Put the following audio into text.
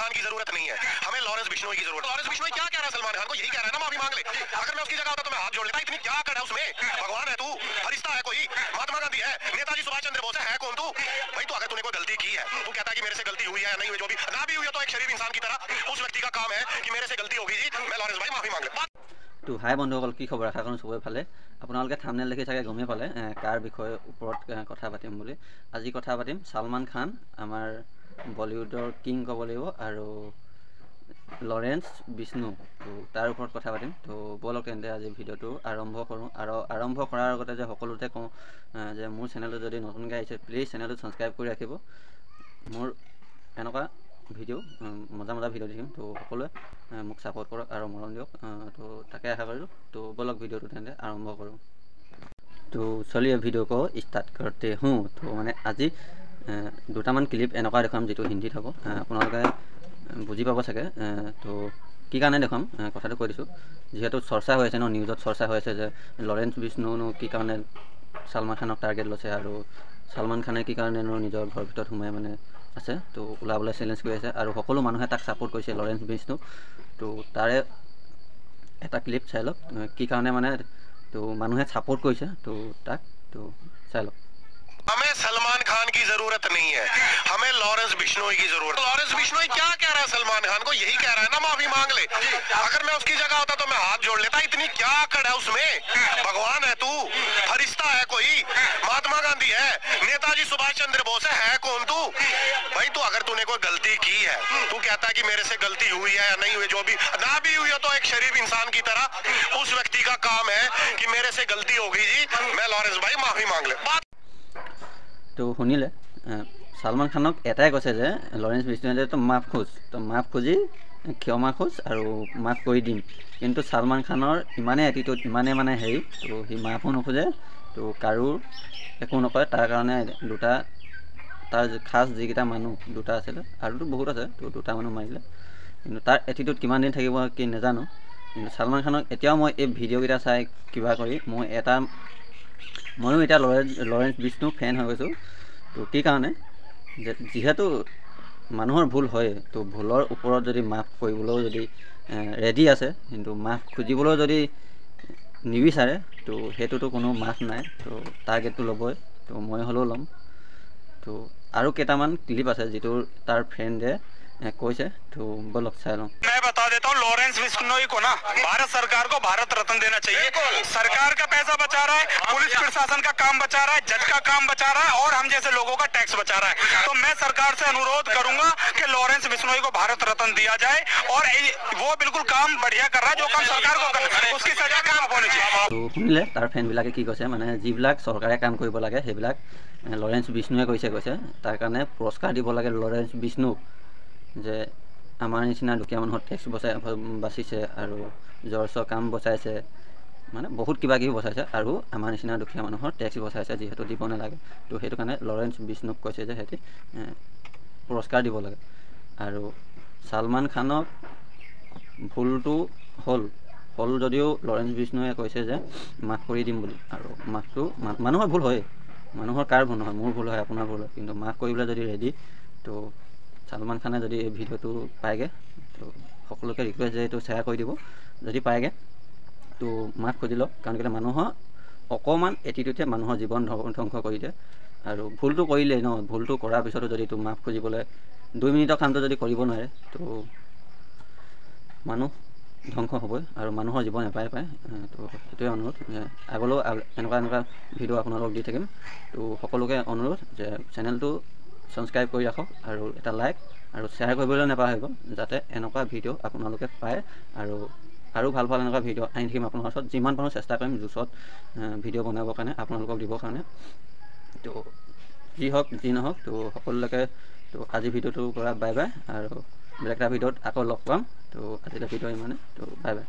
खान की जरूरत नहीं है, हमें लॉरेंस बिश्नोई की जरूरत है। लॉरेंस बिश्नोई क्या कह रहा है सलमान खान को? यही कह रहा है ना, माफी मांग ले। अगर मैं उसकी जगह होता तो मैं हाथ जोड़ लेता। इतनी क्या कर है उसमें? भगवान है तू, फरिश्ता है कोई, महात्मा गांधी है, नेताजी सुभाष चंद्र बोस है कौन तू भाई? तू अगर तूने कोई गलती की है, तू कहता है कि मेरे से गलती हुई है या नहीं हुई, जो भी ना भी हुई है तो एक शरीफ इंसान की तरह उस व्यक्ति का काम है कि मेरे से गलती हो गई जी, मैं लॉरेंस भाई माफी मांग ले। তো হাই বন্ধুসকল, কি খবৰ? আশা কৰোঁ চবৰে ভালে। আপোনালোকে থাম্বনেইল দেখি চাগে গমেই পালে কাৰ বিষয়ে ওপৰত কথা পাতিম বুলি। আজি কথা পাতিম ছালমান খান, আমাৰ বলিউডৰ কিং ক'ব লাগিব, আৰু লৰেন্স বিষ্ণু। তো তাৰ ওপৰত কথা পাতিম। তো ব'লক তেন্তে আজি ভিডিঅ'টো আৰম্ভ কৰোঁ। আৰু আৰম্ভ কৰাৰ আগতে যে সকলোতে কওঁ যে মোৰ চেনেলটো যদি নতুনকৈ আহিছে প্লিজ চেনেলটো ছাবস্ক্ৰাইব কৰি ৰাখিব। মোৰ এনেকুৱা ভিডিঅ' মজা মজা ভিডিঅ' দেখিম। তো সকলোৱে মোক ছাপোৰ্ট কৰক আৰু মৰম দিয়ক। তো তাকে আশা কৰিলোঁ। তো ব'লক ভিডিঅ'টো তেন্তে আৰম্ভ কৰোঁ। তো চলিয়ে ভিডিঅ' কো ষ্টাৰ্ট কৰতে হওঁ। তো মানে আজি দুটামান ক্লিপ এনেকুৱা দেখুৱাম যিটো হিন্দীত হ'ব, আপোনালোকে বুজি পাব চাগে। তো কি কাৰণে দেখুৱাম কথাটো কৈ দিছোঁ। যিহেতু চৰ্চা হৈ আছে ন, নিউজত চৰ্চা হৈ আছে যে লৰেন্স বিষ্ণুনো কি কাৰণে ছালমান খানক টাৰ্গেট লৈছে, আৰু ছালমান খানে কি কাৰণে নিজৰ ঘৰৰ ভিতৰত সোমাই মানে আছে। তো ওলাবলৈ চেলেঞ্জ কৰি আছে, আৰু সকলো মানুহে তাক ছাপোৰ্ট কৰিছে লৰেন্স বিষ্ণু। তো তাৰে এটা ক্লিপ চাই লওক কি কাৰণে মানে তো মানুহে ছাপোৰ্ট কৰিছে তো তাক। তো চাই লওক। हमें सलमान खान की जरूरत नहीं है, हमें लॉरेंस बिश्नोई की जरूरत है। लॉरेंस बिश्नोई क्या कह रहा है सलमान खान को? यही कह रहा है ना, माफी मांग ले। अगर मैं उसकी जगह होता तो मैं हाथ जोड़ लेता। इतनी क्या कर है उसमें? भगवान है तू, फरिश्ता है कोई, महात्मा गांधी है, नेताजी सुभाष चंद्र बोस है कौन तू भाई? तू अगर तूने कोई गलती की है, तू कहता है कि मेरे से गलती हुई है या नहीं हुई, जो भी ना भी हुई है तो एक शरीफ इंसान की तरह उस व्यक्ति का काम है कि मेरे से गलती हो गई जी, मैं लॉरेंस भाई माफी मांग ले। তো শুনিলে ছালমান খানক এটাই কৈছে যে লৰেন্স বিষ্ণুৱে তো মাফ খোজ, তো মাফ খুজি ক্ষমা খোজ আৰু মাফ কৰি দিম। কিন্তু ছালমান খানৰ ইমানেই এটিটিউড, ইমানেই মানে হেৰি, তো সি মাফো নোখোজে, তো কাৰো একো নকৰে। তাৰ কাৰণে দুটা তাৰ খাছ যিকেইটা মানুহ দুটা আছিলে, আৰুতো বহুত আছে, তো দুটা মানুহ মাৰিলে। কিন্তু তাৰ এটিটিউড কিমান দিন থাকিব কি নাজানো। কিন্তু ছালমান খানক এতিয়াও মই এই ভিডিঅ'কেইটা চাই কিবা কৰি ময়ো এতিয়া লৰেন্স বিষ্ণু ফেন হৈ গৈছোঁ। তো কি কাৰণে যে যিহেতু মানুহৰ ভুল হয়, তো ভুলৰ ওপৰত যদি মাফ কৰিবলৈও যদি ৰেডি আছে, কিন্তু মাফ খুজিবলৈও যদি নিবিচাৰে, তো সেইটোতো কোনো মাফ নাই। তো টাৰ্গেটটো ল'বই, তো মই হ'লেও ল'ম। তো আৰু কেইটামান ক্লিপ আছে যিটো তাৰ ফ্ৰেণ্ডে কৈছে, তো বলক চাই লওঁ। मैं बता देता हूँ, लॉरेंस बिश्नोई को ना भारत सरकार को भारत रत्न देना चाहिए। सरकार का पैसा बचा रहा है, पुलिस प्रशासन का काम बचा रहा है, जज का काम बचा रहा है, और हम जैसे लोगों का टैक्स बचा रहा है। तो मैं सरकार से अनुरोध करूंगा कि लॉरेंस बिश्नोई को भारत रत्न दिया जाए, और वो बिल्कुल काम बढ़िया कर रहा है, जो काम सरकार को करना है उसकी सजा काम होनी चाहिए। তো শুনিলে তাৰ ফ্ৰেণ্ডবিলাকে কি কৈছে, মানে যিবিলাক চৰকাৰে কাম কৰিব লাগে সেইবিলাক লৰেন্স বিষ্ণুৱে কৈছে তাৰ কাৰণে পুৰস্কাৰ দিব লাগে লৰেন্স বিষ্ণুক। যে আমাৰ নিচিনা দুখীয়া মানুহৰ টেক্স বাচিছে, আৰু জ্বৰ কাম বচাইছে, মানে বহুত কিবা কিবি বচাইছে, আৰু আমাৰ নিচিনা দুখীয়া মানুহৰ টেক্স বচাইছে যিহেতু দিব নালাগে। তো সেইটো কাৰণে লৰেন্স বিষ্ণুক কৈছে যে সিহঁতি পুৰস্কাৰ দিব লাগে। আৰু ছালমান খানক ভুলটো হ'ল যদিও লৰেন্স বিষ্ণুৱে কৈছে যে মাফ কৰি দিম বুলি। আৰু মাফটো মানুহৰ ভুল হয়, মানুহৰ কাৰ ভুল নহয়, মোৰ ভুল হয়, আপোনাৰ ভুল হয়, কিন্তু মাফ কৰিবলৈ যদি ৰেডি, তো ছালমান খানে যদি এই ভিডিঅ'টো পায়গৈ, তো সকলোকে ৰিকুৱেষ্ট যে এইটো শ্বেয়াৰ কৰি দিব। যদি পায়গৈ তো মাফ খুজি লওক, কাৰণ কেলৈ মানুহৰ অকণমান এটিটিউডে মানুহৰ জীৱন ধ্বংস কৰি দিয়ে। আৰু ভুলটো কৰিলেই ন, ভুলটো কৰাৰ পিছতো যদি এইটো মাফ খুজিবলৈ 2 মিনিটৰ কামটো যদি কৰিব নোৱাৰে, তো মানুহ ধ্বংস হ'বই, আৰু মানুহৰ জীৱন এপাই পায়। তো সেইটোৱে অনুৰোধ, আগলৈও এনেকুৱা ভিডিঅ' আপোনালোকক দি থাকিম। তো সকলোকে অনুৰোধ যে চেনেলটো ছাবস্ক্ৰাইব কৰি ৰাখক, আৰু এটা লাইক আৰু শ্বেয়াৰ কৰিবলৈ নাপাহৰিব, যাতে এনেকুৱা ভিডিঅ' আপোনালোকে পায়। আৰু ভাল এনেকুৱা ভিডিঅ' আনি থাকিম আপোনাৰ ওচৰত। যিমান পাৰোঁ চেষ্টা কৰিম জোচত ভিডিঅ' বনাবৰ কাৰণে, আপোনালোকক দিবৰ কাৰণে। তো যি হওক যি নহওক, তো সকলোকে তো আজি ভিডিঅ'টোৰ পৰা বাই বাই, আৰু বেলেগ এটা ভিডিঅ'ত আকৌ লগ পাম। তো আজিলৈ ভিডিঅ' ইমানে, তো বাই বাই।